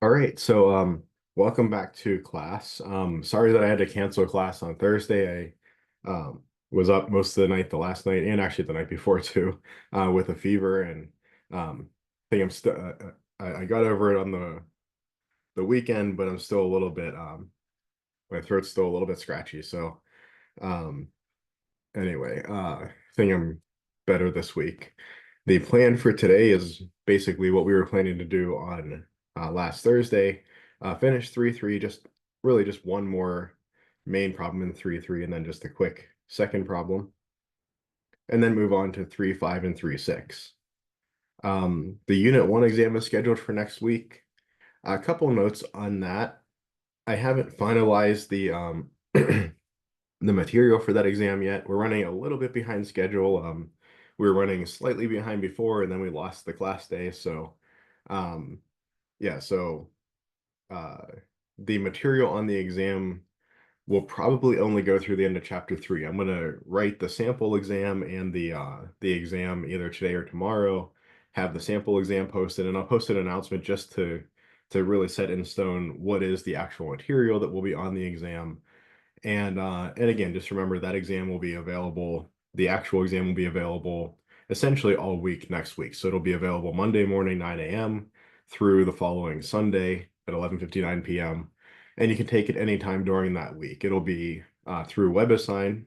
All right, so welcome back to class. Sorry that I had to cancel class on Thursday. I was up most of the night the last night and actually the night before too, with a fever, and think I'm still I got over it on the weekend, but I'm still a little bit my throat's still a little bit scratchy. So um anyway, I think I'm better this week. The plan for today is basically what we were planning to do on last Thursday. Finish 3-3, just really just one more main problem in 3-3, and then just a quick second problem, and then move on to 3-5 and 3-6. The Unit 1 exam is scheduled for next week. A couple notes on that. I haven't finalized the the material for that exam yet. We're running a little bit behind schedule. We were running slightly behind before, and then we lost the class day. So, um, yeah, so uh, the material on the exam will probably only go through the end of chapter 3. I'm gonna write the sample exam and the exam either today or tomorrow, have the sample exam posted, and I'll post an announcement just to really set in stone what is the actual material that will be on the exam. And again, just remember that exam will be available, the actual exam will be available essentially all week next week. So it'll be available Monday morning, 9 a.m. through the following Sunday at 11:59 p.m. And you can take it anytime during that week. It'll be through WebAssign.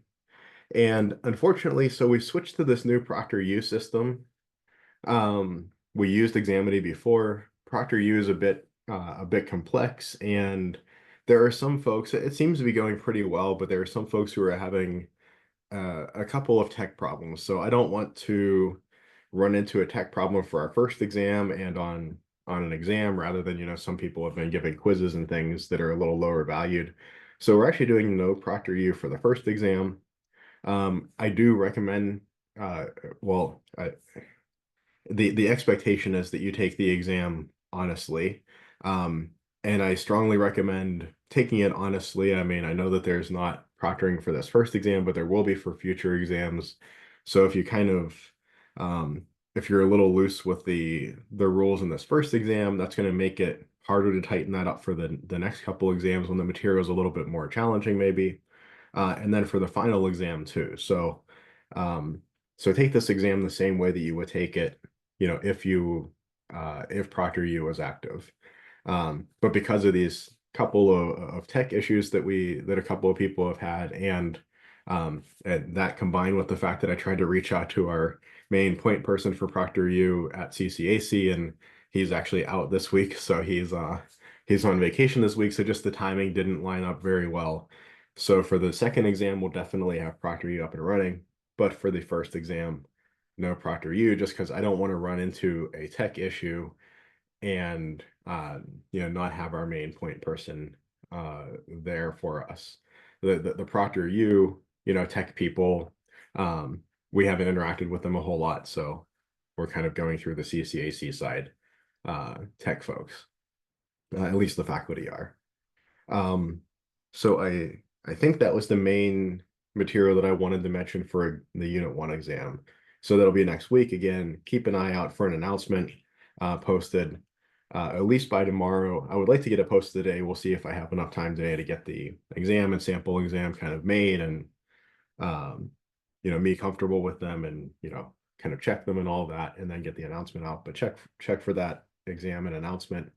And unfortunately, so we switched to this new ProctorU system. We used Examity before. ProctorU is a bit complex, and there are some folks, it seems to be going pretty well, but there are some folks who are having a couple of tech problems. So I don't want to run into a tech problem for our first exam and on an exam rather than, some people have been giving quizzes and things that are a little lower valued. So we're actually doing no ProctorU for the first exam. I do recommend, uh, well, the expectation is that you take the exam honestly. Um, and I strongly recommend taking it honestly. I mean, I know that there's not proctoring for this first exam, but there will be for future exams. So if you kind of if you're a little loose with the rules in this first exam, that's going to make it harder to tighten that up for the next couple exams when the material is a little bit more challenging, maybe. And then for the final exam too. Um, so take this exam the same way that you would take it, if ProctorU was active. But because of these couple of tech issues that a couple of people have had, and that combined with the fact that I tried to reach out to our main point person for ProctorU at CCAC, and he's actually out this week, so he's on vacation this week, so just the timing didn't line up very well. So for the second exam, we'll definitely have ProctorU up and running, but for the first exam, no ProctorU, just because I don't want to run into a tech issue and not have our main point person there for us. The ProctorU, tech people, we haven't interacted with them a whole lot, so we're kind of going through the CCAC side tech folks. At least the faculty are. Um, so I think that was the main material that I wanted to mention for the Unit 1 exam. So that'll be next week. Again, keep an eye out for an announcement posted at least by tomorrow. I would like to get it posted today. We'll see if I have enough time today to get the exam and sample exam kind of made and um, me comfortable with them and, kind of check them and all that and then get the announcement out. But check for that exam and announcement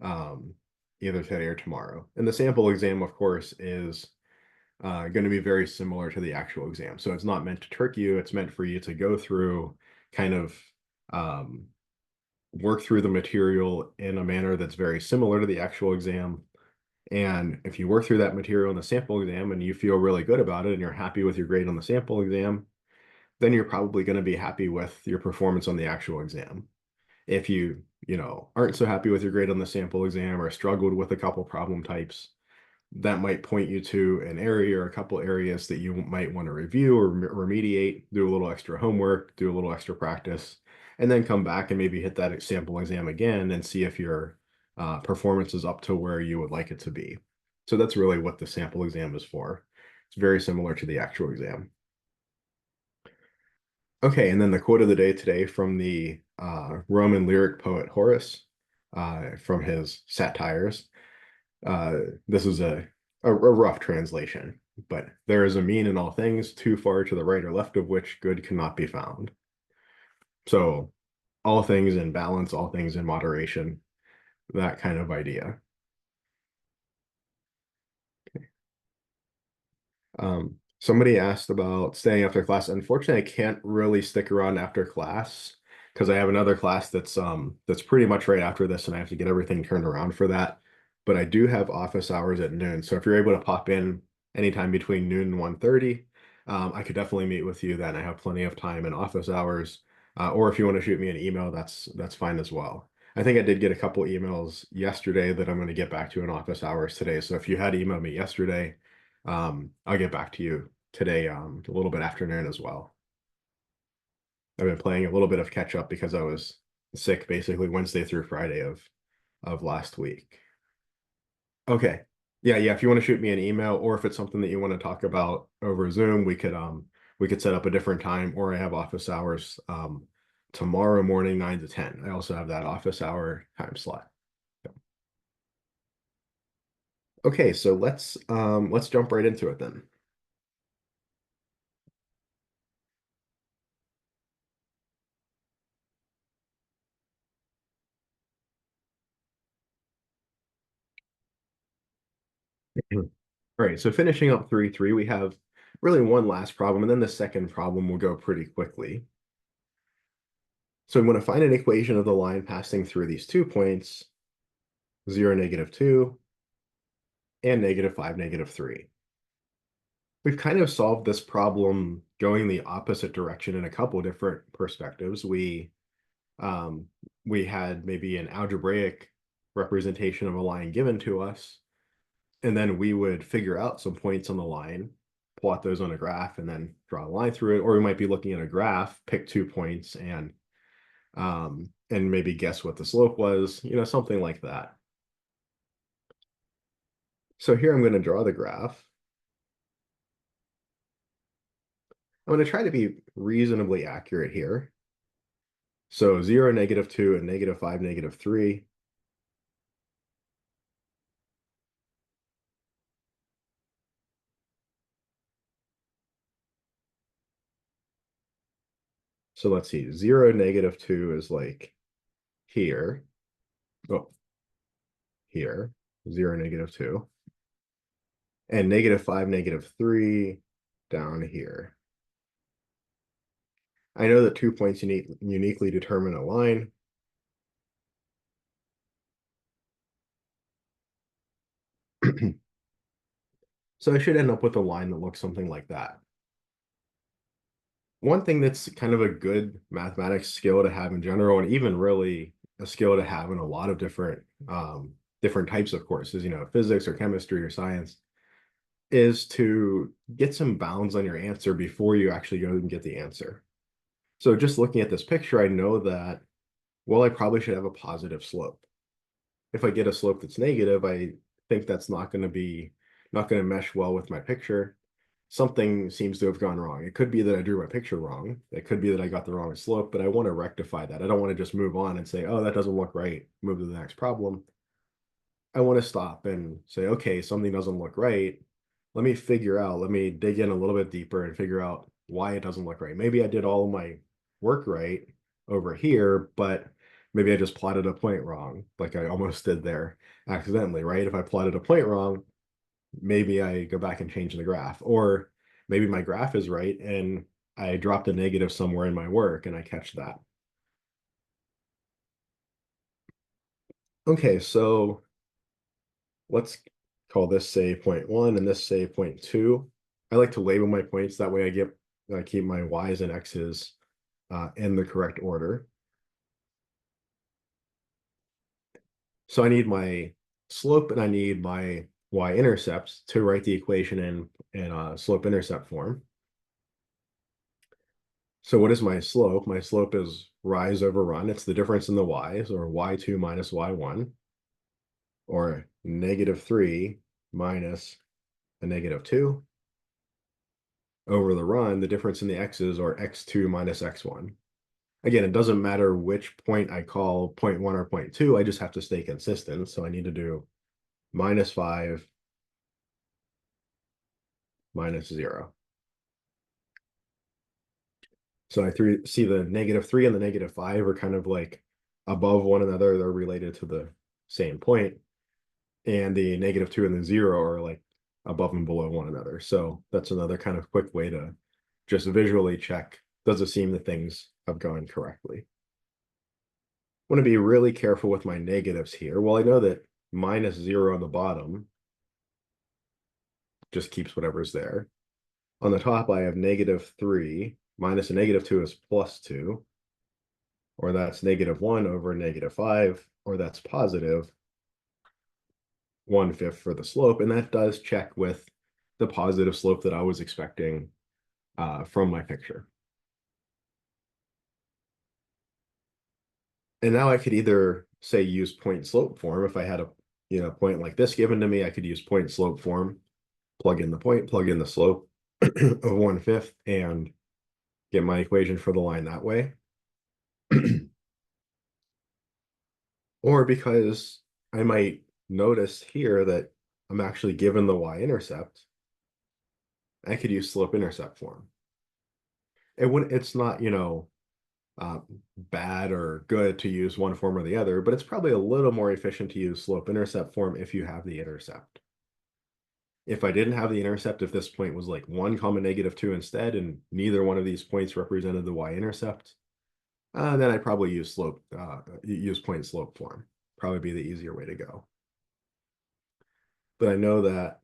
um, either today or tomorrow. And the sample exam, of course, is going to be very similar to the actual exam. So it's not meant to trick you. It's meant for you to go through, kind of um, work through the material in a manner that's very similar to the actual exam. And if you work through that material in the sample exam and you feel really good about it and you're happy with your grade on the sample exam, then you're probably going to be happy with your performance on the actual exam. If you aren't so happy with your grade on the sample exam or struggled with a couple problem types, that might point you to an area or a couple areas that you might want to review or remediate, do a little extra homework, do a little extra practice, and then come back and maybe hit that sample exam again and see if your performance is up to where you would like it to be. So that's really what the sample exam is for. It's very similar to the actual exam. Okay, and then the quote of the day today from the Roman lyric poet Horace. from his satires. Uh, this is a rough translation, but there is a mean in all things, too far to the right or left of which good cannot be found. So all things in balance, all things in moderation, that kind of idea. Somebody asked about staying after class. Unfortunately, I can't really stick around after class because I have another class that's pretty much right after this, and I have to get everything turned around for that. But I do have office hours at noon. So if you're able to pop in anytime between noon and 1:30, I could definitely meet with you then. I have plenty of time in office hours. Or if you want to shoot me an email, that's fine as well. I think I did get a couple emails yesterday that I'm going to get back to in office hours today. So if you had emailed me yesterday, I'll get back to you today, a little bit afternoon as well. I've been playing a little bit of catch up because I was sick basically Wednesday through Friday of last week. Okay. Yeah, yeah. If you want to shoot me an email or if it's something that you want to talk about over Zoom, we could set up a different time, or I have office hours tomorrow morning 9 to 10. I also have that office hour time slot. Okay, so let's jump right into it then. All right, so finishing up 3-3, we have really one last problem, and then the second problem will go pretty quickly. So we want to find an equation of the line passing through these 2 points, 0, -2, and -5, -3. We've kind of solved this problem going the opposite direction in a couple different perspectives. Um, we had maybe an algebraic representation of a line given to us, and then we would figure out some points on the line, plot those on a graph, and then draw a line through it. Or we might be looking at a graph, pick 2 points, and maybe guess what the slope was, something like that. So here I'm going to draw the graph. I'm going to try to be reasonably accurate here. So 0, -2, and -5, -3. So let's see, 0, -2 is like here. Oh, here, 0, -2. And -5, -3 down here. I know that 2 points uniquely determine a line. So I should end up with a line that looks something like that. One thing that's kind of a good mathematics skill to have in general, and even really a skill to have in a lot of different types of courses, physics or chemistry or science, is to get some bounds on your answer before you actually go and get the answer. So just looking at this picture, I know that, well, I probably should have a positive slope. If I get a slope that's negative, I think that's not going to mesh well with my picture. Something seems to have gone wrong. It could be that I drew my picture wrong. It could be that I got the wrong slope, but I want to rectify that. I don't want to just move on and say, oh, that doesn't look right, move to the next problem. I want to stop and say, okay, something doesn't look right. Let me dig in a little bit deeper and figure out why it doesn't look right. Maybe I did all of my work right over here, but maybe I just plotted a point wrong, like I almost did there accidentally, right? If I plotted a point wrong, maybe I go back and change the graph, or maybe my graph is right and I dropped a negative somewhere in my work and I catch that. Okay, so let's call this say point 1 and this say point 2. I like to label my points. That way I keep my Y's and X's in the correct order. So I need my slope and I need my y-intercepts to write the equation in slope-intercept form. So what is my slope? My slope is rise over run. It's the difference in the y's, or y2 minus y1, or -3 minus a -2 over the run, the difference in the x's, or x2 minus x1. Again, it doesn't matter which point I call point 1 or point 2, I just have to stay consistent. So I need to do -5, -0. So I see the -3 and the -5 are kind of like above one another. They're related to the same point. And the -2 and the 0 are like above and below one another. So that's another kind of quick way to just visually check, does it seem that things have gone correctly? Want to be really careful with my negatives here. Well, I know that -0 on the bottom just keeps whatever's there. On the top, I have -3 minus a -2 is +2, or that's -1 over -5, or that's positive 1/5 for the slope. And that does check with the positive slope that I was expecting from my picture. And now I could either say use point slope form. If I had a point like this given to me, I could use point slope form, plug in the point, plug in the slope of 1/5, and get my equation for the line that way. Or because I might notice here that I'm actually given the y-intercept, I could use slope-intercept form. It's not, uh, bad or good to use one form or the other, but it's probably a little more efficient to use slope-intercept form if you have the intercept. If I didn't have the intercept, if this point was like 1, -2 instead, and neither one of these points represented the y-intercept, then I'd probably use point slope form. Probably be the easier way to go. But I know that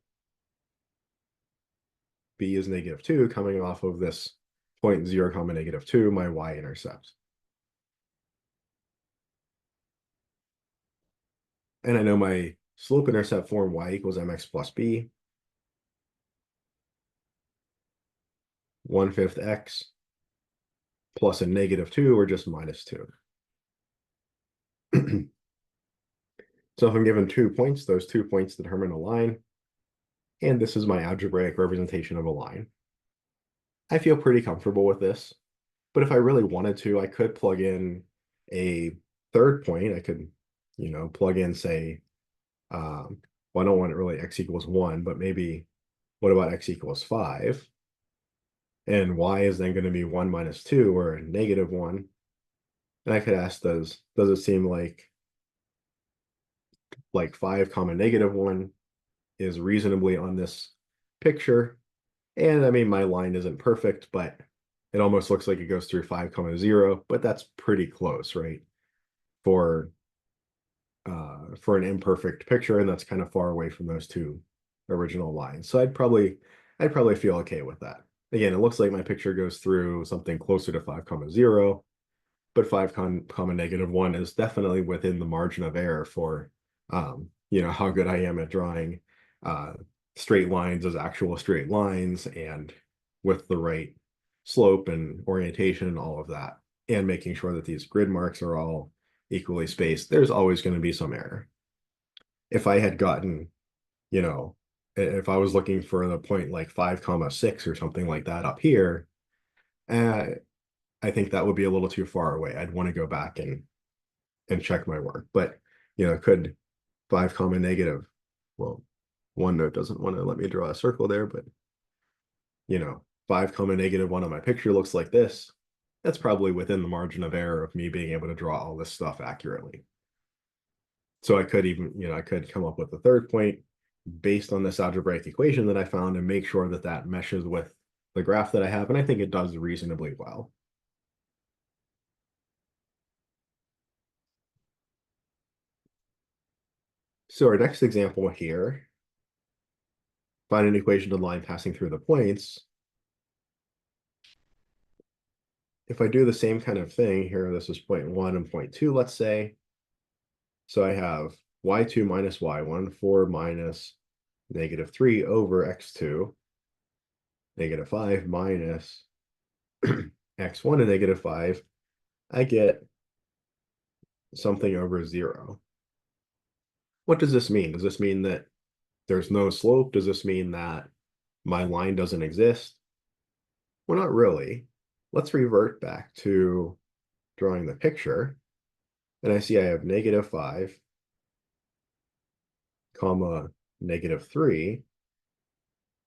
b is -2 coming off of this point 0, -2, my y-intercept. And I know my slope-intercept form y equals mx plus b, 1/5 x plus a -2 or just -2. So if I'm given 2 points, those 2 points determine a line, and this is my algebraic representation of a line. I feel pretty comfortable with this, but if I really wanted to, I could plug in a third point. I could, plug in, say, well, I don't want it really x equals 1, but maybe what about x equals 5? And y is then going to be 1 minus 2, or -1. And I could ask, does it seem like 5 comma -1 is reasonably on this picture? And I mean, my line isn't perfect, but it almost looks like it goes through 5 comma 0, but that's pretty close, right? For for an imperfect picture, and that's kind of far away from those two original lines. So I'd probably feel okay with that. Again, it looks like my picture goes through something closer to 5 comma 0, but 5 comma -1 is definitely within the margin of error for how good I am at drawing uh, straight lines as actual straight lines, and with the right slope and orientation and all of that, and making sure that these grid marks are all equally spaced. There's always going to be some error. If I had gotten, you know, if I was looking for the point like 5 comma 6 or something like that up here, uh, I think that would be a little too far away. I'd want to go back and check my work. But could 5 comma negative, well, OneNote doesn't want to let me draw a circle there, but 5 comma -1 on my picture looks like this. That's probably within the margin of error of me being able to draw all this stuff accurately. So I could even, I could come up with a third point based on this algebraic equation that I found, and make sure that that meshes with the graph that I have. And I think it does reasonably well. So our next example here, find an equation of the line passing through the points. If I do the same kind of thing here, this is point 1 and point 2, let's say. So I have y2 minus y1, 4 minus -3 over x2, -5 minus x1 and -5. I get something over 0. What does this mean? Does this mean that there's no slope? Does this mean that my line doesn't exist? Well, not really. Let's revert back to drawing the picture, and I see I have -5, comma, -3,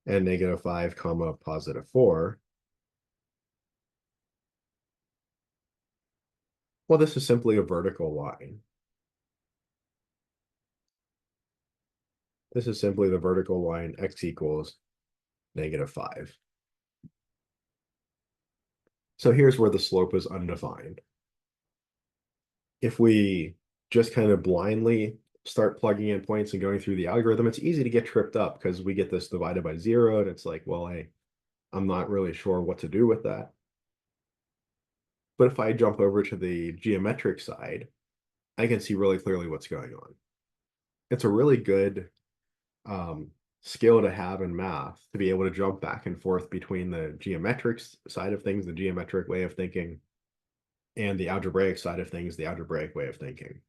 and -5, comma, +4. Well, this is simply a vertical line. This is simply the vertical line x equals -5. So here's where the slope is undefined. If we just kind of blindly start plugging in points and going through the algorithm, it's easy to get tripped up because we get this divided by 0, and it's like, well, I'm not really sure what to do with that. But if I jump over to the geometric side, I can see really clearly what's going on. It's a really good skill to have in math to be able to jump back and forth between the geometric side of things, the geometric way of thinking, and the algebraic side of things, the algebraic way of thinking.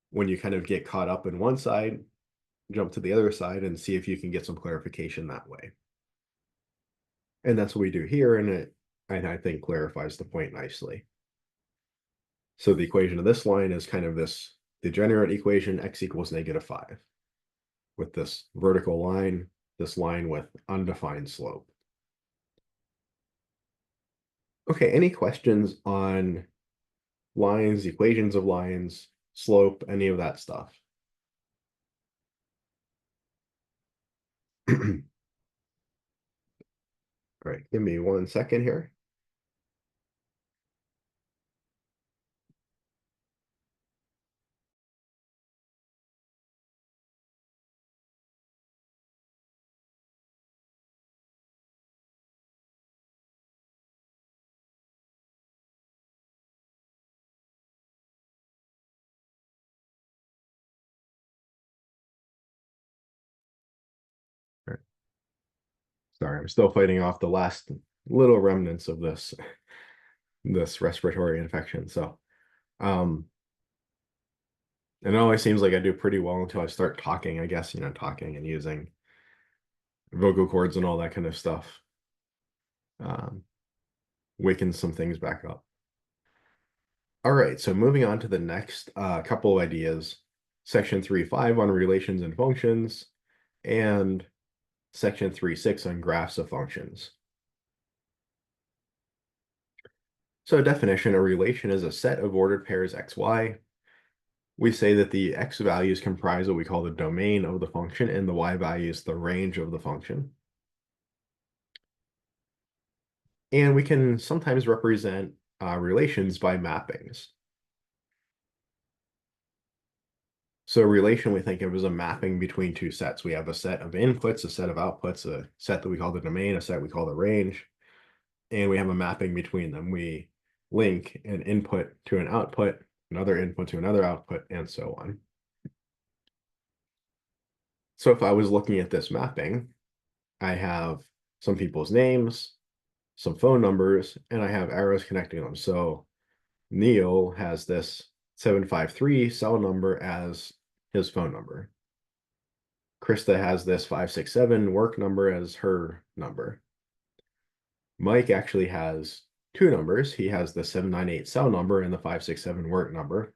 When you kind of get caught up in one side, jump to the other side and see if you can get some clarification that way. And that's what we do here, and I think clarifies the point nicely. So the equation of this line is kind of this degenerate equation, x equals -5, with this vertical line, this line with undefined slope. Okay, any questions on lines, equations of lines, slope, any of that stuff? All right, give me 1 second here. All right. Sorry, I'm still fighting off the last little remnants of this respiratory infection. So, and it always seems like I do pretty well until I start talking, I guess, talking and using vocal cords and all that kind of stuff. Wakens some things back up. All right, so moving on to the next couple of ideas, section 3.5 on relations and functions, and section 3.6 on graphs of functions. So definition, a relation is a set of ordered pairs x, y. We say that the x values comprise what we call the domain of the function, and the y values the range of the function. And we can sometimes represent relations by mappings. So a relation we think of as a mapping between two sets. We have a set of inputs, a set of outputs, a set that we call the domain, a set we call the range, and we have a mapping between them. We link an input to an output, another input to another output, and so on. So if I was looking at this mapping, I have some people's names, some phone numbers, and I have arrows connecting them. So Neil has this 753 cell number as his phone number. Krista has this 567 work number as her number. Mike actually has two numbers. He has the 798 cell number and the 567 work number.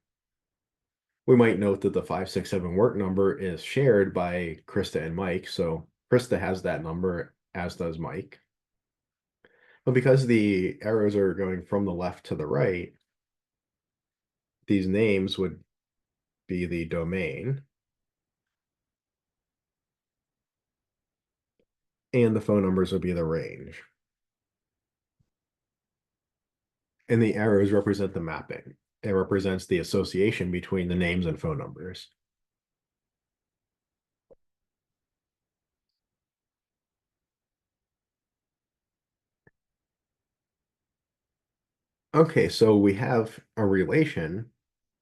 We might note that the 567 work number is shared by Krista and Mike, so Krista has that number, as does Mike. But because the arrows are going from the left to the right, these names would be the domain, and the phone numbers would be the range. And the arrows represent the mapping. It represents the association between the names and phone numbers. Okay, so we have a relation,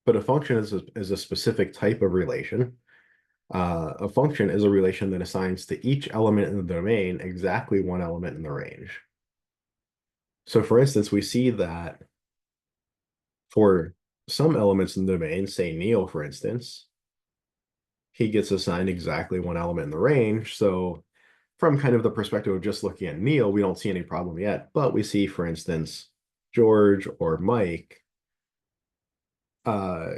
but a function is a specific type of relation. A function is a relation that assigns to each element in the domain exactly one element in the range. So for instance, we see that for some elements in the domain, say Neil, for instance, he gets assigned exactly one element in the range. So from kind of the perspective of just looking at Neil, we don't see any problem yet. But we see, for instance, George or Mike, uh,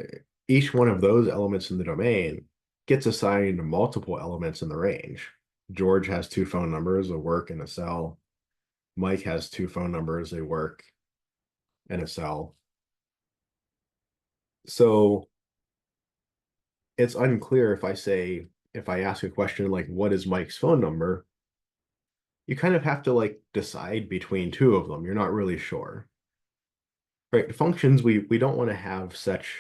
each one of those elements in the domain gets assigned multiple elements in the range. George has two phone numbers, a work and a cell. Mike has two phone numbers, a work and a cell. So it's unclear if I ask a question like, what is Mike's phone number? You kind of have to like decide between two of them. You're not really sure. Right? Functions, we don't want to have such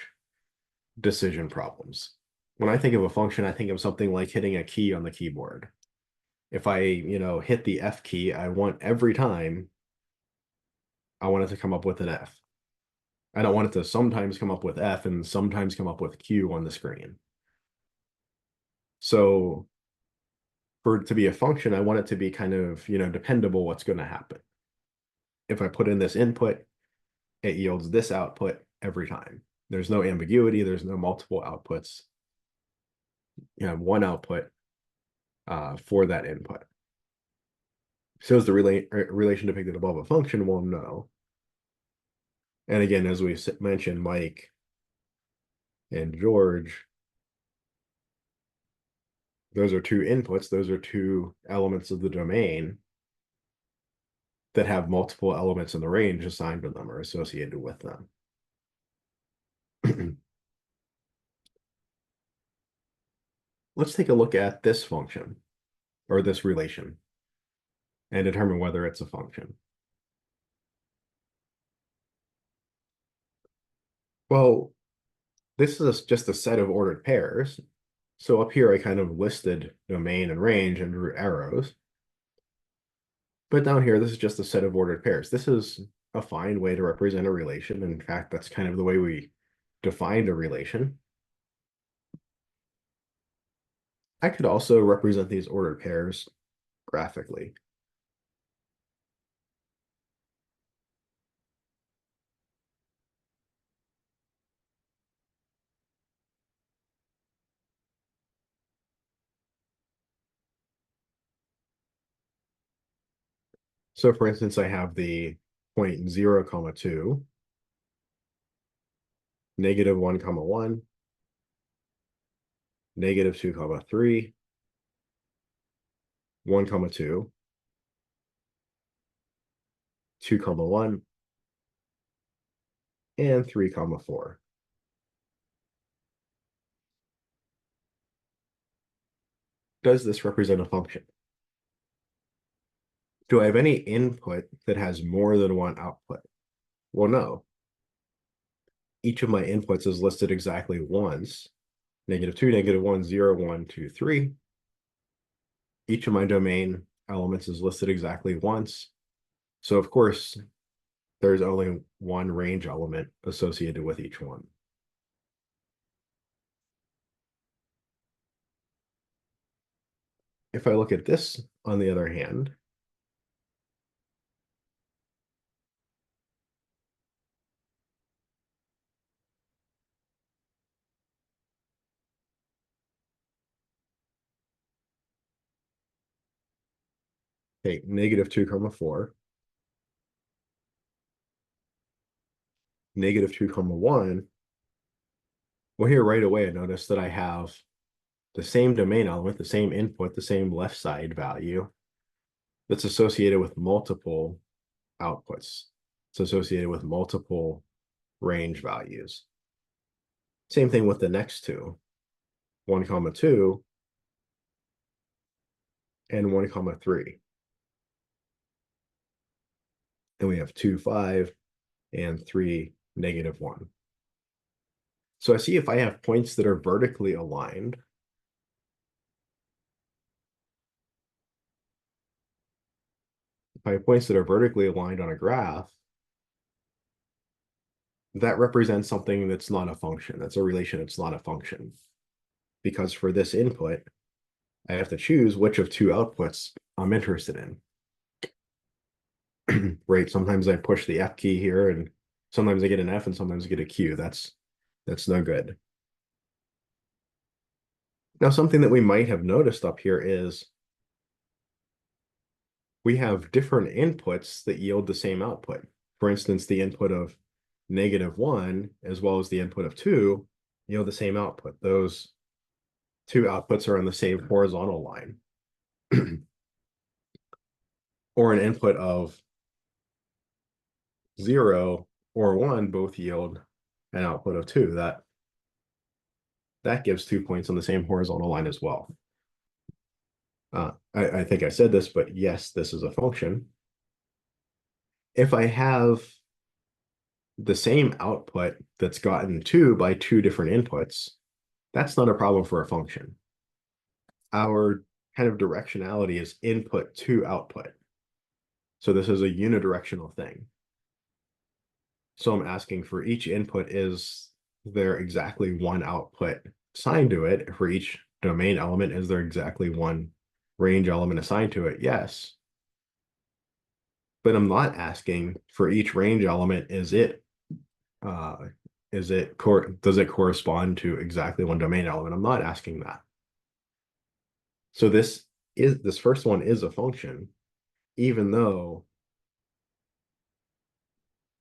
decision problems. When I think of a function, I think of something like hitting a key on the keyboard. If I, hit the F key, I want every time I want it to come up with an F. I don't want it to sometimes come up with F and sometimes come up with Q on the screen. So for it to be a function, I want it to be kind of, dependable what's going to happen. If I put in this input, it yields this output every time. There's no ambiguity. There's no multiple outputs. You have one output for that input. So is the relation depicted above a function? Well, no. And again, as we mentioned, Mike and George, those are two inputs. Those are two elements of the domain that have multiple elements in the range assigned to them or associated with them. Let's take a look at this function or this relation and determine whether it's a function. Well, this is just a set of ordered pairs. So up here, I kind of listed domain and range and drew arrows. But down here, this is just a set of ordered pairs. This is a fine way to represent a relation. In fact, that's kind of the way we defined a relation. I could also represent these ordered pairs graphically. So for instance, I have the point 0, comma 2, negative 1, comma 1, negative 2, comma 3, 1, comma 2, 2, comma 1, and 3, comma 4. Does this represent a function? Do I have any input that has more than one output? Well, no. Each of my inputs is listed exactly once. Negative 2, negative 1, 0, 1, 2, 3. Each of my domain elements is listed exactly once. So of course, there's only one range element associated with each one. If I look at this, on the other hand, okay, negative 2, comma 4, negative 2, comma 1. Well, here right away, I notice that I have the same domain element, the same input, the same left side value that's associated with multiple outputs. It's associated with multiple range values. Same thing with the next two, 1, comma 2 and 1, comma 3. And we have 2, 5 and 3, negative 1. So I see if I have points that are vertically aligned, if I have points that are vertically aligned on a graph, that represents something that's not a function. That's a relation, it's not a function. Because for this input, I have to choose which of two outputs I'm interested in. Right, sometimes I push the F key here, and sometimes I get an F and sometimes I get a Q. That's no good. Now, something that we might have noticed up here is we have different inputs that yield the same output. For instance, the input of -1 as well as the input of 2 yield the same output. Those two outputs are on the same horizontal line. Or an input of 0 or 1 both yield an output of 2. That gives 2 points on the same horizontal line as well. I think I said this, but yes, this is a function. If I have the same output that's gotten 2 by 2 different inputs, that's not a problem for a function. Our kind of directionality is input to output. So this is a unidirectional thing. So I'm asking for each input, is there exactly one output assigned to it? For each domain element, is there exactly one range element assigned to it? Yes. But I'm not asking for each range element, does it correspond to exactly one domain element? I'm not asking that. So this first one is a function, even though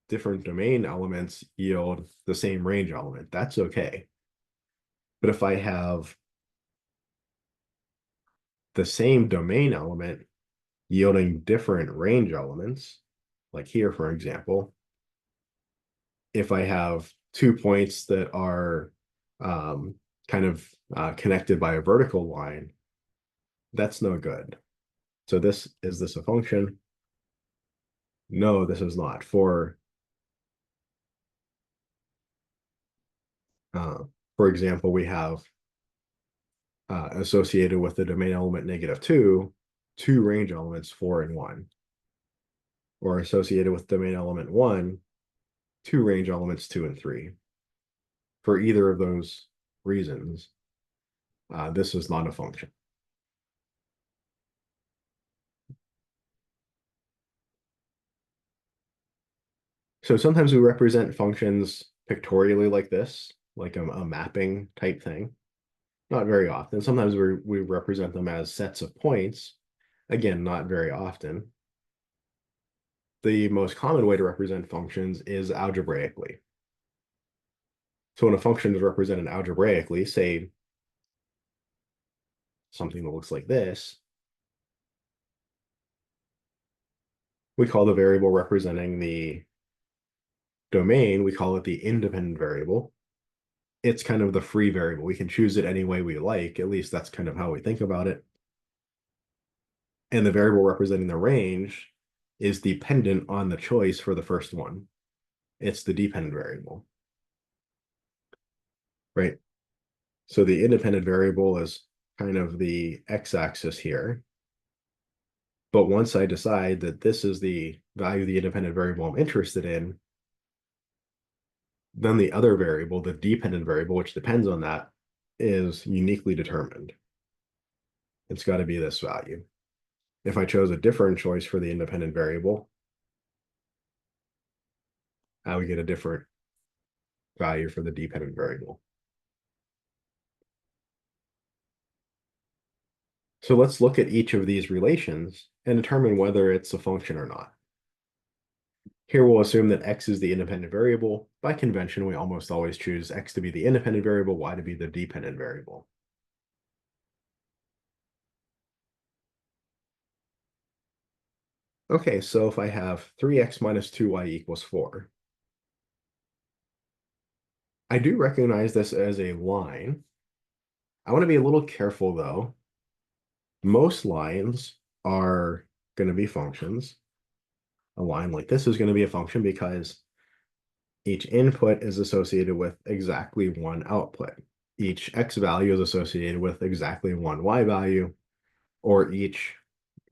different domain elements yield the same range element. That's okay. But if I have the same domain element yielding different range elements, like here, for example, if I have 2 points that are kind of connected by a vertical line, that's no good. So is this a function? No, this is not. For example, we have associated with the domain element -2, 2 range elements, 4 and 1. Or associated with domain element 1, 2 range elements, 2 and 3. For either of those reasons, this is not a function. So sometimes we represent functions pictorially like this, like a mapping type thing. Not very often. Sometimes we represent them as sets of points. Again, not very often. The most common way to represent functions is algebraically. So when a function is represented algebraically, say something that looks like this, we call the variable representing the domain, we call it the independent variable. It's kind of the free variable. We can choose it any way we like. At least that's kind of how we think about it. And the variable representing the range is dependent on the choice for the first one. It's the dependent variable, right? So the independent variable is kind of the x-axis here. But once I decide that this is the value of the independent variable I'm interested in, then the other variable, the dependent variable, which depends on that, is uniquely determined. It's got to be this value. If I chose a different choice for the independent variable, I would get a different value for the dependent variable. So let's look at each of these relations and determine whether it's a function or not. Here we'll assume that x is the independent variable. By convention, we almost always choose x to be the independent variable, y to be the dependent variable. Okay, so if I have 3x minus 2y equals 4, I do recognize this as a line. I want to be a little careful though. Most lines are going to be functions. A line like this is going to be a function because each input is associated with exactly one output. Each x value is associated with exactly one y value, or each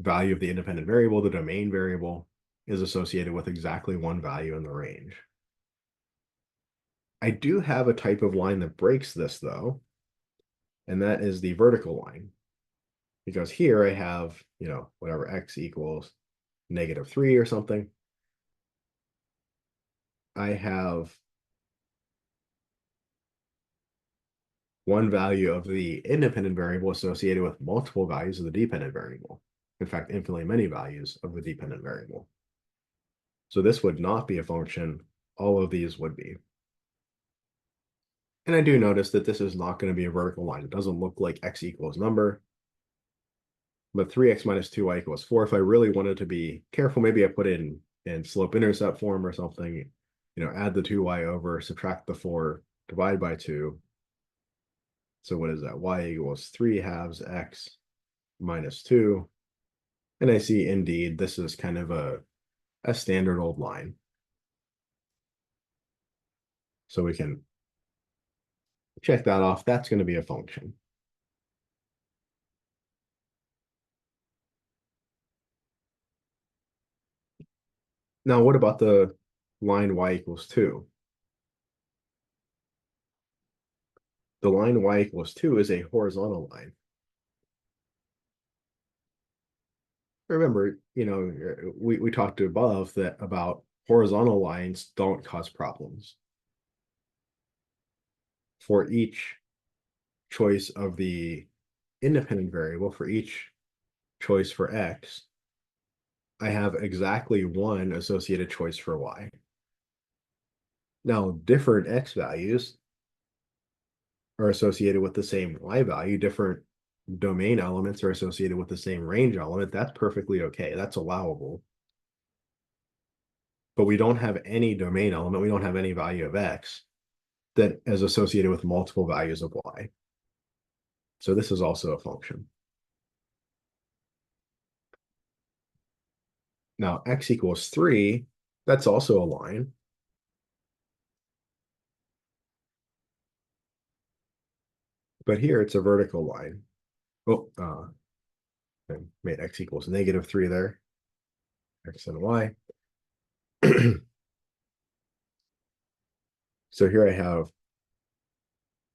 value of the independent variable, the domain variable, is associated with exactly one value in the range. I do have a type of line that breaks this though, and that is the vertical line. Because here I have, whatever x equals -3 or something. I have one value of the independent variable associated with multiple values of the dependent variable. In fact, infinitely many values of the dependent variable. So this would not be a function all of these would be. And I do notice that this is not going to be a vertical line. It doesn't look like x equals number, but 3x minus 2y equals 4. If I really wanted to be careful, maybe I put it in slope-intercept form or something, add the 2y over, subtract the 4, divide by 2. So what is that? Y equals 3 halves x minus 2. And I see, indeed, this is kind of a standard old line. So we can check that off. That's going to be a function. Now, what about the line y equals 2? The line y equals 2 is a horizontal line. Remember, we talked above that about horizontal lines don't cause problems. For each choice of the independent variable, for each choice for x, I have exactly one associated choice for y. Now, different x values are associated with the same y value, different domain elements are associated with the same range element. That's perfectly okay. That's allowable. But we don't have any domain element. We don't have any value of x that is associated with multiple values of y. So this is also a function. Now, x equals 3, that's also a line. But here it's a vertical line. Oh, I made x equals -3 there. X and y. So here I have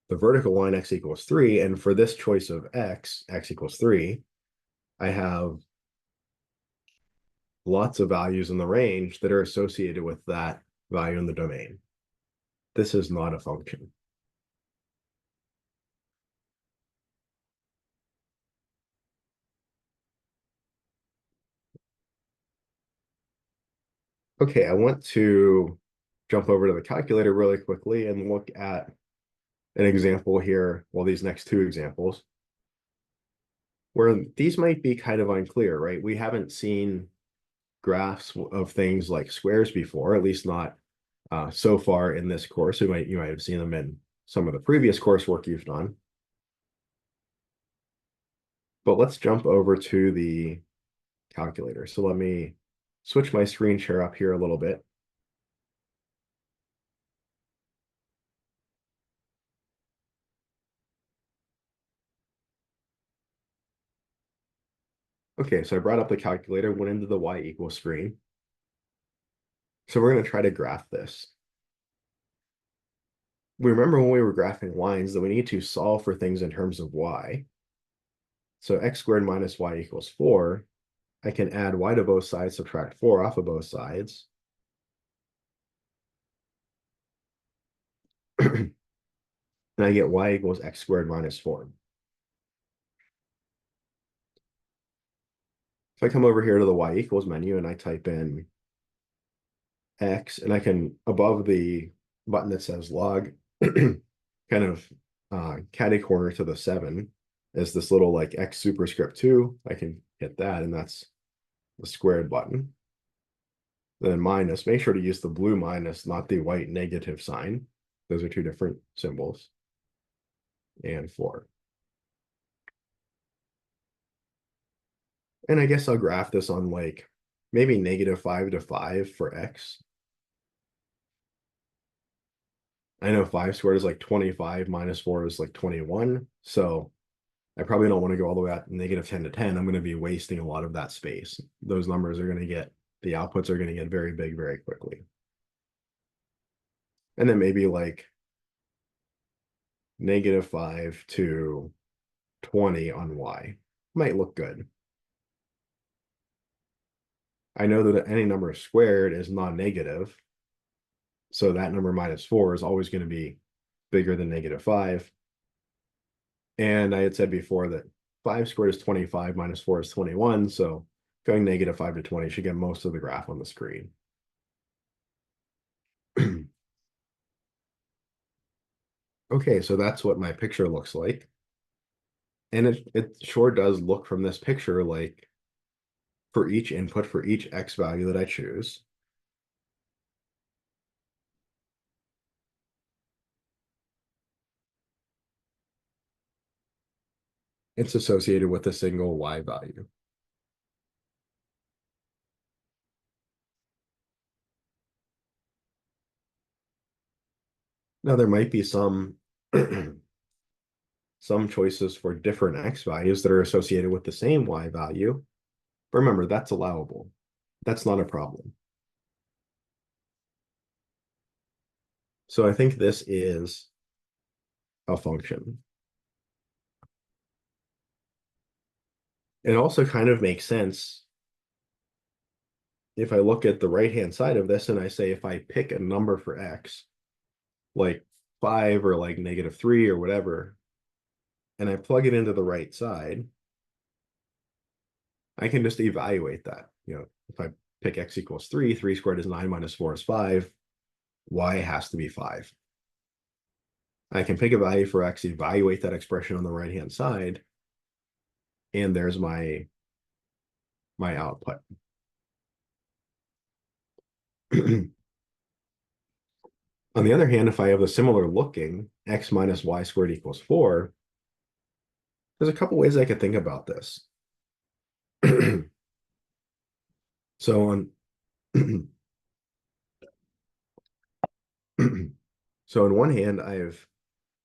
the vertical line x equals 3. And for this choice of x equals 3, I have lots of values in the range that are associated with that value in the domain. This is not a function. Okay, I want to jump over to the calculator really quickly and look at an example here, well, these next two examples, where these might be kind of unclear, right? We haven't seen graphs of things like squares before, at least not so far in this course. You might have seen them in some of the previous coursework you've done. But let's jump over to the calculator. So let me switch my screen share up here a little bit. Okay, so I brought up the calculator, went into the y equals screen. So we're going to try to graph this. We remember when we were graphing lines that we need to solve for things in terms of y. So x squared minus y equals 4. I can add y to both sides, subtract 4 off of both sides. And I get y equals x squared minus 4. If I come over here to the y equals menu and I type in x, and I can, above the button that says log, kind of catty corner to the 7 is this little like x superscript 2. I can hit that, and that's the squared button. Then minus, make sure to use the blue minus, not the white negative sign. Those are two different symbols. And 4. And I guess I'll graph this on like maybe -5 to 5 for x. I know 5 squared is like 25, minus 4 is like 21. So I probably don't want to go all the way out -10 to 10. I'm going to be wasting a lot of that space. Those numbers are going to get, the outputs are going to get very big very quickly. And then maybe like -5 to 20 on y might look good. I know that any number squared is non-negative. So that number -4 is always going to be bigger than -5. And I had said before that 5 squared is 25, minus 4 is 21. So going -5 to 20 should get most of the graph on the screen. Okay, so that's what my picture looks like. And it sure does look from this picture like for each input, for each X value that I choose, it's associated with a single Y value. Now there might be some some choices for different X values that are associated with the same Y value. But remember, that's allowable. That's not a problem. So I think this is a function. It also kind of makes sense if I look at the right-hand side of this and I say if I pick a number for X, like 5 or like -3 or whatever, and I plug it into the right side, I can just evaluate that. If I pick X equals 3, 3 squared is 9 minus 4 is 5, Y has to be 5. I can pick a value for X, evaluate that expression on the right-hand side, and there's my output. On the other hand, if I have a similar looking X minus Y squared equals 4, there's a couple ways I could think about this. So on so on one hand, I've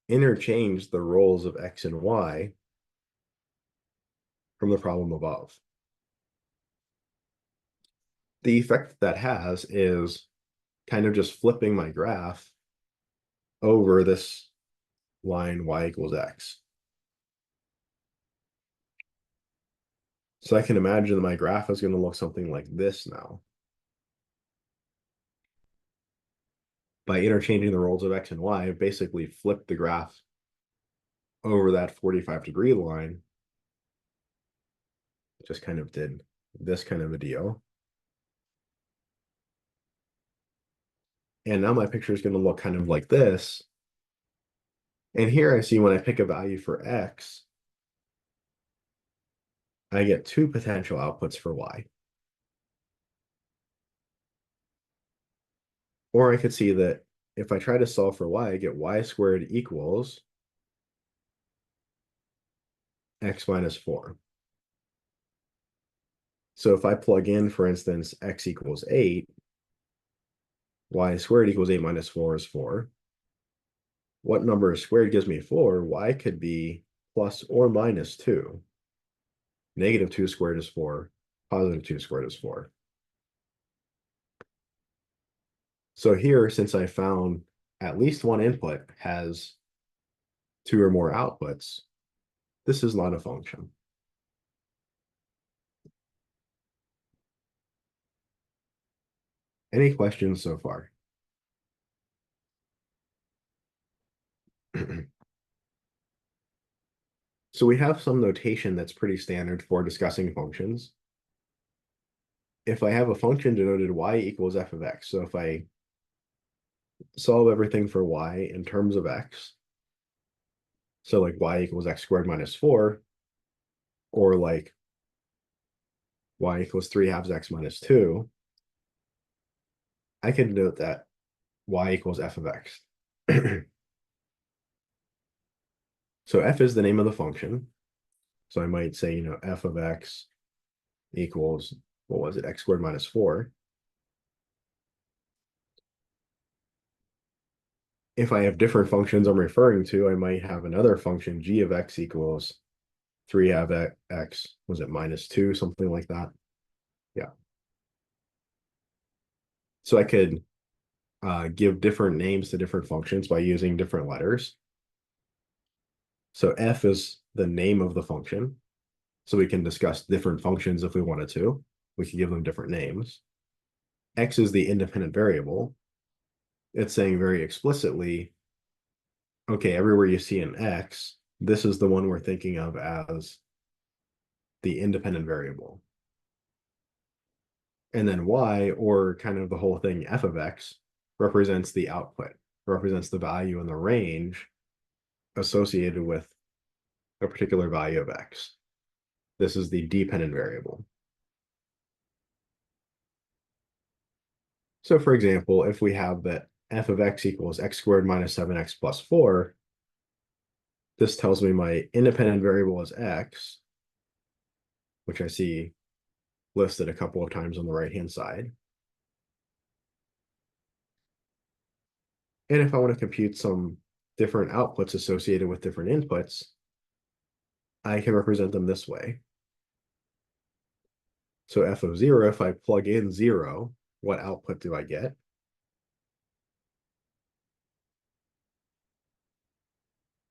interchanged the roles of X and Y from the problem above. The effect that has is kind of just flipping my graph over this line Y equals X. So I can imagine that my graph is going to look something like this now. By interchanging the roles of X and Y, I've basically flipped the graph over that 45-degree line. Just kind of did this kind of a deal. And now my picture is going to look kind of like this. And here I see when I pick a value for X, I get two potential outputs for Y. Or I could see that if I try to solve for Y, I get Y squared equals X minus 4. So if I plug in, for instance, X equals 8, Y squared equals 8 minus 4 is 4. What number squared gives me 4? Y could be plus or minus 2. -2 squared is 4. +2 squared is 4. So here, since I found at least one input has two or more outputs, this is not a function. Any questions so far? So we have some notation that's pretty standard for discussing functions. If I have a function denoted y equals f of x, so if I solve everything for y in terms of x, so like y equals x squared minus 4, or like y equals 3/2 x minus 2, I can denote that y equals f of x. So f is the name of the function. So I might say, f of x equals, what was it, x squared minus 4. If I have different functions I'm referring to, I might have another function, g of x equals 3/2 x, was it minus 2, something like that? Yeah. So I could give different names to different functions by using different letters. So f is the name of the function. So we can discuss different functions if we wanted to. We could give them different names. X is the independent variable. It's saying very explicitly, okay, everywhere you see an X, this is the one we're thinking of as the independent variable. And then Y, or kind of the whole thing, f of X, represents the output, represents the value in the range associated with a particular value of x. This is the dependent variable. So for example, if we have that f of x equals x squared minus 7x plus 4, this tells me my independent variable is x, which I see listed a couple of times on the right-hand side. And if I want to compute some different outputs associated with different inputs, I can represent them this way. So f of 0, if I plug in 0, what output do I get?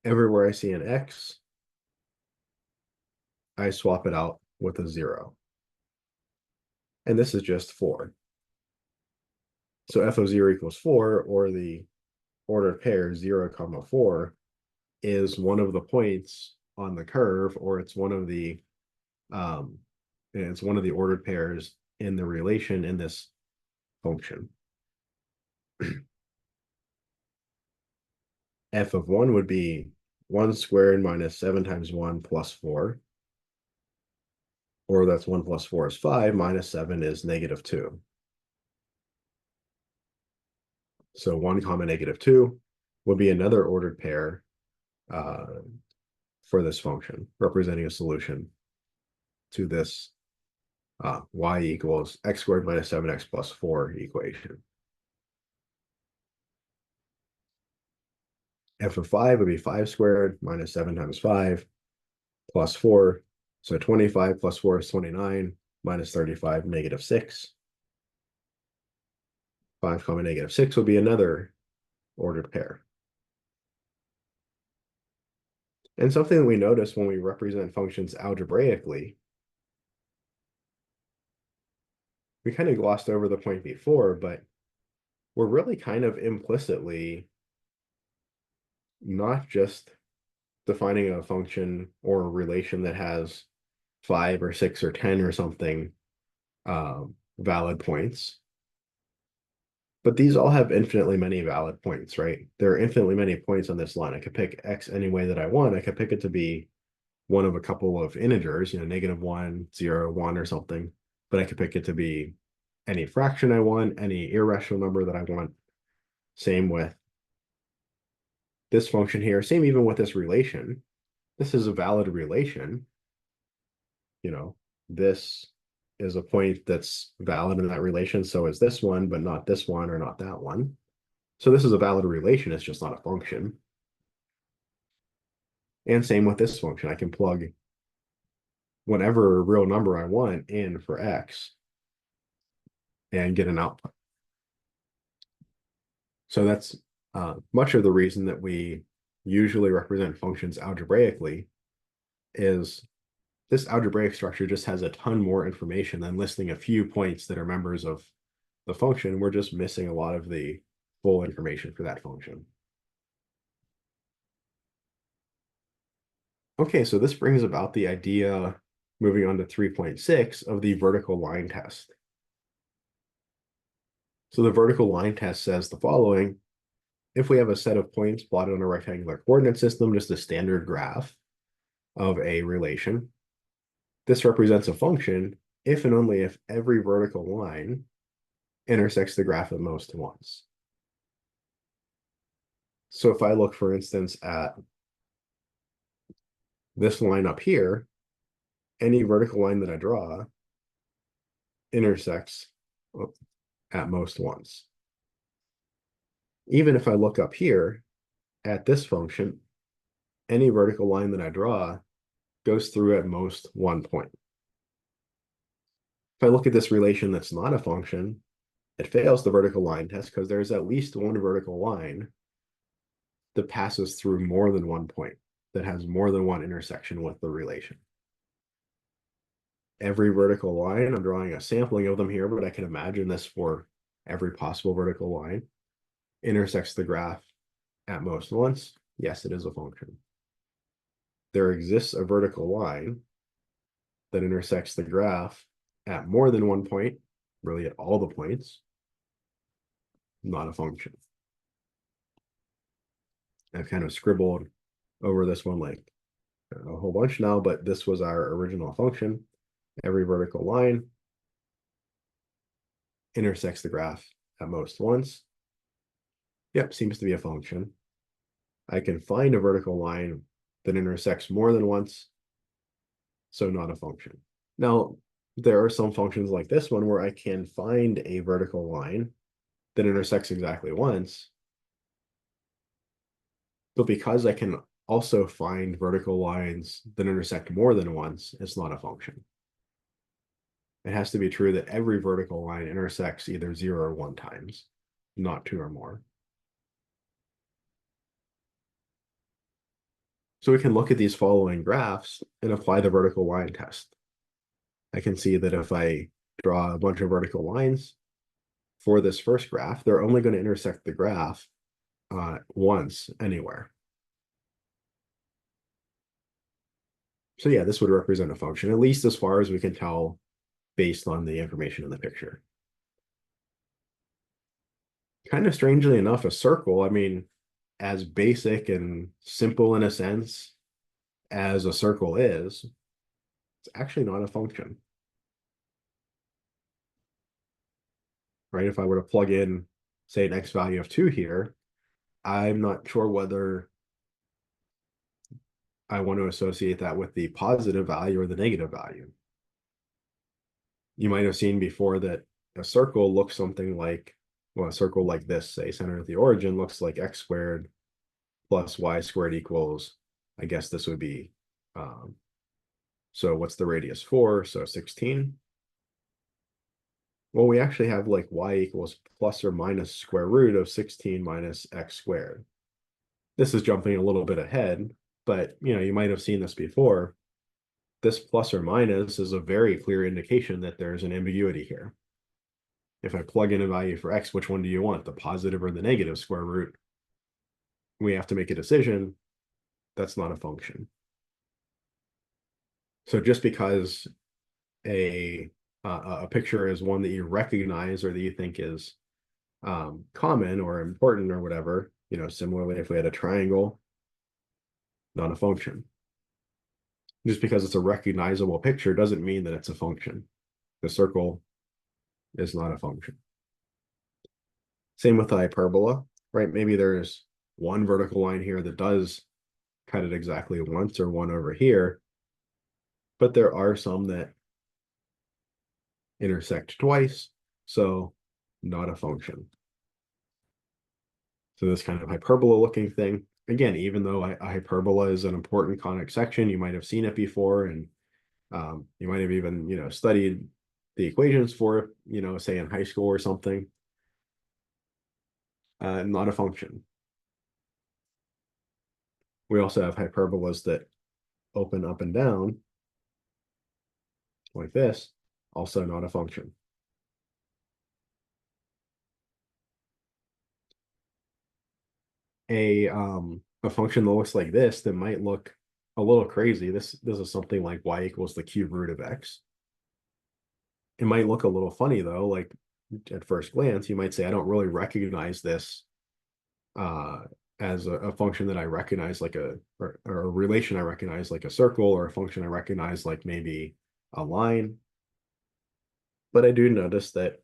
Everywhere I see an x, I swap it out with a 0. And this is just 4. So f of 0 equals 4, or the ordered pair 0, 4, is one of the points on the curve, or it's one of the ordered pairs in the relation in this function. F of 1 would be 1 squared minus 7 times 1 plus 4. Or that's 1 plus 4 is 5, minus 7 is negative 2. So 1 comma negative 2 would be another ordered pair for this function, representing a solution to this y equals x squared minus 7x plus 4 equation. F of 5 would be 5 squared minus 7 times 5 plus 4. So 25 plus 4 is 29, minus 35, negative 6. 5 comma negative 6 would be another ordered pair. And something that we notice when we represent functions algebraically, we kind of glossed over the point before, but we're really kind of implicitly not just defining a function or a relation that has 5 or 6 or 10 or something valid points, but these all have infinitely many valid points, right? There are infinitely many points on this line. I could pick x any way that I want. I could pick it to be one of a couple of integers, negative 1, 0, 1 or something, but I could pick it to be any fraction I want, any irrational number that I want. Same with this function here. Same even with this relation. This is a valid relation. This is a point that's valid in that relation. So is this one, but not this one or not that one. So this is a valid relation. It's just not a function. And same with this function. I can plug whatever real number I want in for x and get an output. So that's much of the reason that we usually represent functions algebraically is this algebraic structure just has a ton more information than listing a few points that are members of the function. We're just missing a lot of the full information for that function. Okay, so this brings about the idea, moving on to 3.6, of the vertical line test. So the vertical line test says the following. If we have a set of points plotted on a rectangular coordinate system, just a standard graph of a relation, this represents a function if and only if every vertical line intersects the graph at most once. So if I look, for instance, at this line up here, any vertical line that I draw intersects at most once. Even if I look up here at this function, any vertical line that I draw goes through at most one point. If I look at this relation that's not a function, it fails the vertical line test because there's at least one vertical line that passes through more than one point, that has more than one intersection with the relation. Every vertical line, I'm drawing a sampling of them here, but I can imagine this for every possible vertical line, intersects the graph at most once. Yes, it is a function. There exists a vertical line that intersects the graph at more than one point, really at all the points, not a function. I've kind of scribbled over this one like a whole bunch now, but this was our original function. Every vertical line intersects the graph at most once. Yep, seems to be a function. I can find a vertical line that intersects more than once, so not a function. Now, there are some functions like this one where I can find a vertical line that intersects exactly once, but because I can also find vertical lines that intersect more than once, it's not a function. It has to be true that every vertical line intersects either 0 or 1 times, not 2 or more. So we can look at these following graphs and apply the vertical line test. I can see that if I draw a bunch of vertical lines for this first graph, they're only going to intersect the graph once anywhere. So yeah, this would represent a function, at least as far as we can tell based on the information in the picture. Kind of strangely enough, a circle, I mean, as basic and simple in a sense as a circle is, it's actually not a function. Right? If I were to plug in, say, an x value of 2 here, I'm not sure whether I want to associate that with the positive value or the negative value. You might have seen before that a circle looks something like, well, a circle like this, say, center at the origin, looks like x squared plus y squared equals, I guess this would be, so what's the radius for? So 16. Well, we actually have like y equals plus or minus square root of 16 minus x squared. This is jumping a little bit ahead, but you might have seen this before. This plus or minus is a very clear indication that there's an ambiguity here. If I plug in a value for x, which one do you want, the positive or the negative square root? We have to make a decision. That's not a function. So just because a picture is one that you recognize or that you think is common or important or whatever, similarly, if we had a triangle, not a function. Just because it's a recognizable picture doesn't mean that it's a function. The circle is not a function. Same with the hyperbola, right? Maybe there's one vertical line here that does cut it exactly once or one over here, but there are some that intersect twice, so not a function. So this kind of hyperbola looking thing, again, even though a hyperbola is an important conic section, you might have seen it before, and you might have even studied the equations for it, say in high school or something. Not a function. We also have hyperbolas that open up and down like this, also not a function. A function that looks like this that might look a little crazy. This is something like y equals the cube root of x. It might look a little funny though, like at first glance, you might say, I don't really recognize this as a function that I recognize like or a relation I recognize like a circle, or a function I recognize like maybe a line. But I do notice that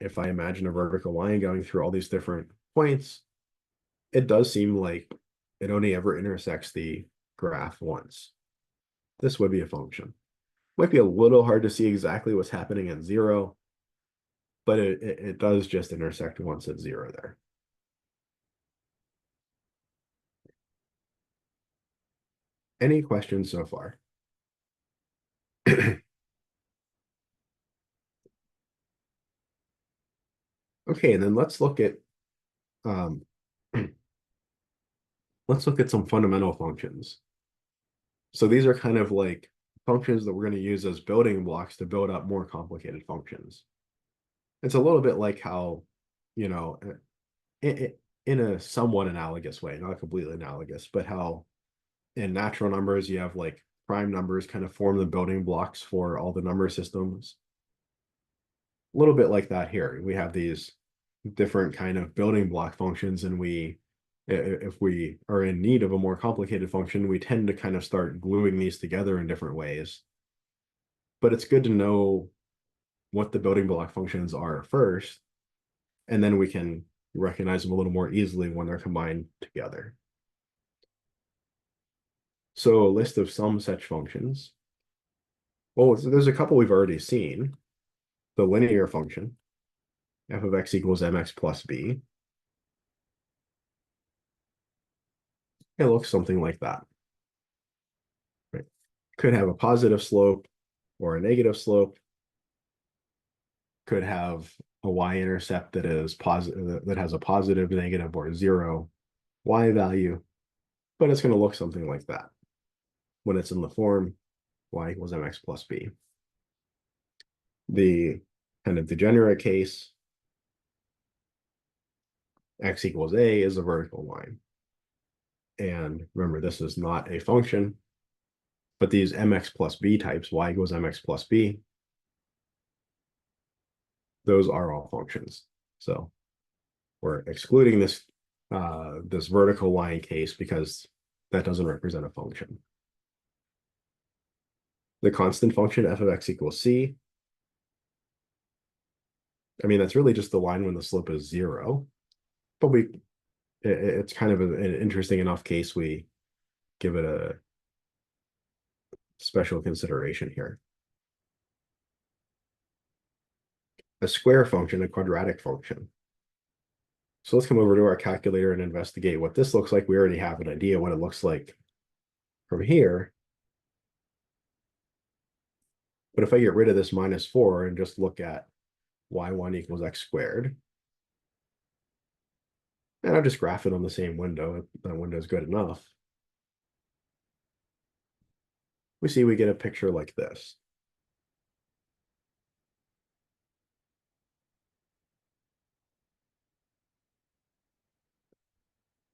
if I imagine a vertical line going through all these different points, it does seem like it only ever intersects the graph once. This would be a function. Might be a little hard to see exactly what's happening at 0, but it does just intersect once at 0 there. Any questions so far? Okay, and then let's look at some fundamental functions. So these are kind of like functions that we're going to use as building blocks to build up more complicated functions. It's a little bit like how, in a somewhat analogous way, not completely analogous, but how in natural numbers you have like prime numbers kind of form the building blocks for all the number systems. A little bit like that here. We have these different kind of building block functions, and we If we are in need of a more complicated function, we tend to kind of start gluing these together in different ways. But it's good to know what the building block functions are first, and then we can recognize them a little more easily when they're combined together. So a list of some such functions. Well, there's a couple we've already seen. The linear function, f of x equals mx plus b. It looks something like that. Right? Could have a positive slope or a negative slope. Could have a y-intercept that is positive, that has a positive, negative, or zero y value, but it's going to look something like that when it's in the form y equals mx plus b. The kind of degenerate case, x equals a is a vertical line. And remember, this is not a function, but these mx plus b types, y equals mx plus b, those are all functions. So we're excluding this vertical line case because that doesn't represent a function. The constant function f of x equals c. I mean, that's really just the line when the slope is 0, but it's kind of an interesting enough case we give it a special consideration here. A square function, a quadratic function. So let's come over to our calculator and investigate what this looks like. We already have an idea what it looks like from here. But if I get rid of this -4 and just look at y1 equals x squared, and I'll just graph it on the same window, that window is good enough. We see we get a picture like this.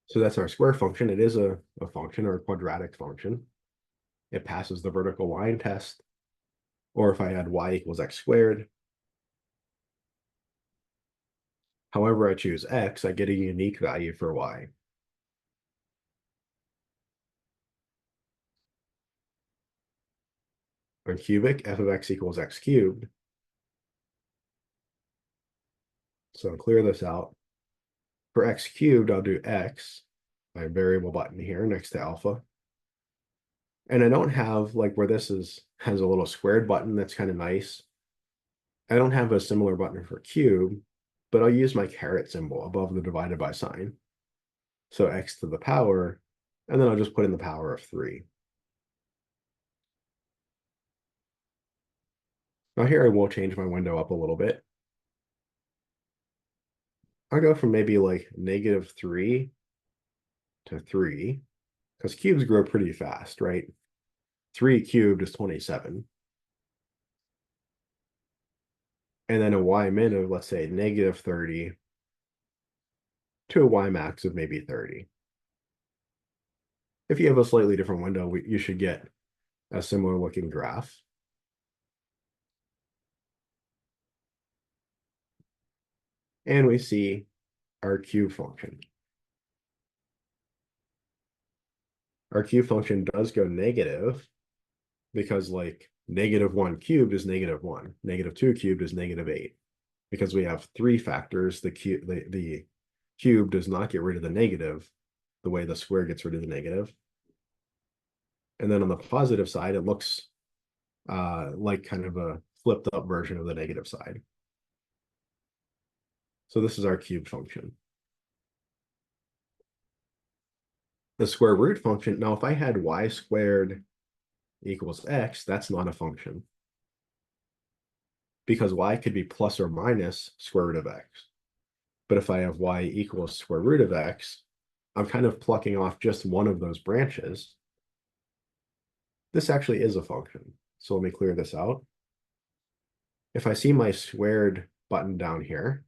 So that's our square function. It is a function or a quadratic function. It passes the vertical line test. Or if I had y equals x squared, however I choose x, I get a unique value for y. On cubic, f of x equals x cubed. So I'll clear this out. For x cubed, I'll do x, my variable button here next to alpha. And I don't have like where this has a little squared button that's kind of nice. I don't have a similar button for cube, but I'll use my caret symbol above the divided by sign. So x to the power, and then I'll just put in the power of 3. Now here I will change my window up a little bit. I'll go from maybe like -3 to 3, because cubes grow pretty fast, right? 3 cubed is 27. And then a y min of, let's say, -30 to a y max of maybe 30. If you have a slightly different window, you should get a similar looking graph. And we see our cube function. Our cube function does go negative because like -1 cubed is -1, -2 cubed is -8. Because we have 3 factors, the cube does not get rid of the negative the way the square gets rid of the negative. And then on the positive side, it looks like kind of a flipped up version of the negative side. So this is our cube function. The square root function, now if I had y squared equals x, that's not a function. Because y could be plus or minus square root of x. But if I have y equals square root of x, I'm kind of plucking off just one of those branches. This actually is a function. So let me clear this out. If I see my squared button down here,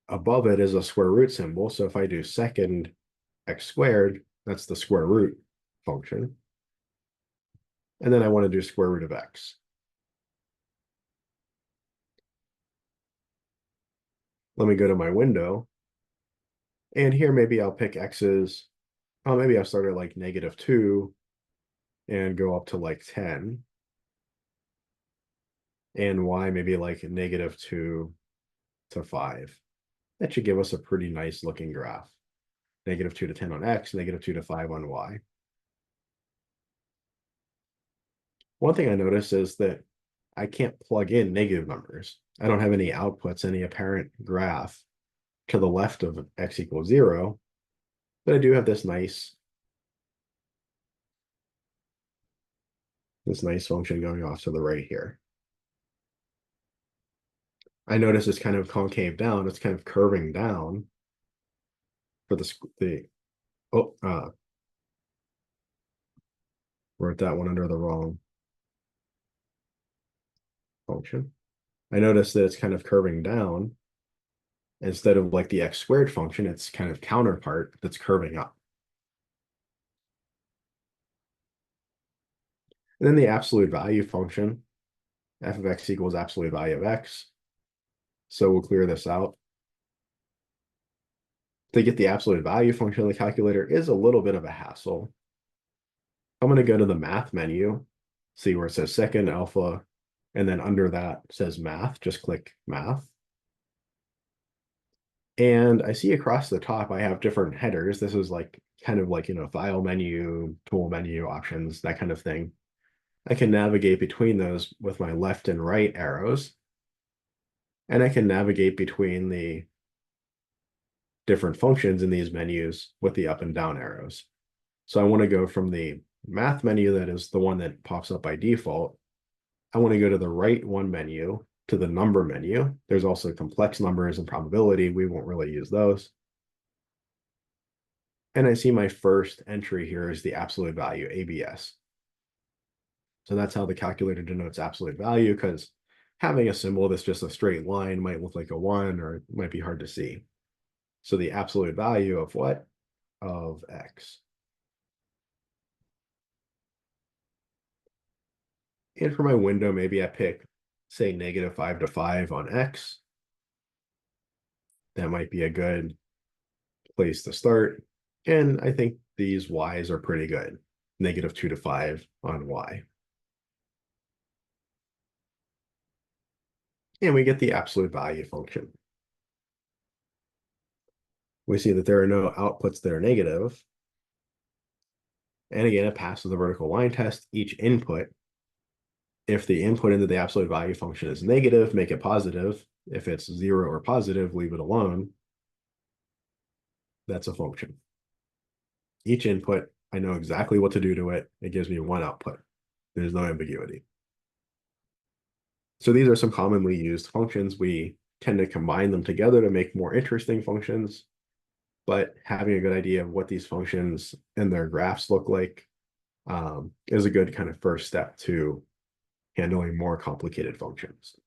above it is a square root symbol. So if I do second x squared, that's the square root function. And then I want to do square root of x. Let me go to my window. And here maybe I'll pick x's. Oh, maybe I'll start at like -2 and go up to like 10. And y maybe like -2 to 5. That should give us a pretty nice looking graph. -2 to 10 on x, -2 to 5 on y. One thing I noticed is that I can't plug in negative numbers. I don't have any outputs, any apparent graph to the left of x equals 0, but I do have this nice function going off to the right here. I notice it's kind of concave down, it's kind of curving down for the oh wrote that one under the wrong function. I notice that it's kind of curving down instead of like the x squared function, it's kind of counterpart that's curving up. And then the absolute value function, f of x equals absolute value of x. So we'll clear this out. To get the absolute value function of the calculator is a little bit of a hassle. I'm going to go to the math menu, see where it says second alpha, and then under that says math, just click math. And I see across the top, I have different headers. This is like kind of like, file menu, tool menu, options, that kind of thing. I can navigate between those with my left and right arrows. And I can navigate between the different functions in these menus with the up and down arrows. So I want to go from the math menu, that is the one that pops up by default. I want to go to the right one menu, to the number menu. There's also complex numbers and probability. We won't really use those. And I see my first entry here is the absolute value, ABS. So that's how the calculator denotes absolute value, because having a symbol that's just a straight line might look like a 1, or it might be hard to see. So the absolute value of what? Of x. And for my window, maybe I pick, say, -5 to 5 on x. That might be a good place to start. And I think these y's are pretty good. -2 to 5 on y. And we get the absolute value function. We see that there are no outputs that are negative. And again, it passes the vertical line test. Each input, if the input into the absolute value function is negative, make it positive. If it's 0 or positive, leave it alone. That's a function. Each input, I know exactly what to do to it. It gives me one output. There's no ambiguity. So these are some commonly used functions. We tend to combine them together to make more interesting functions, but having a good idea of what these functions and their graphs look like is a good kind of first step to handling more complicated functions.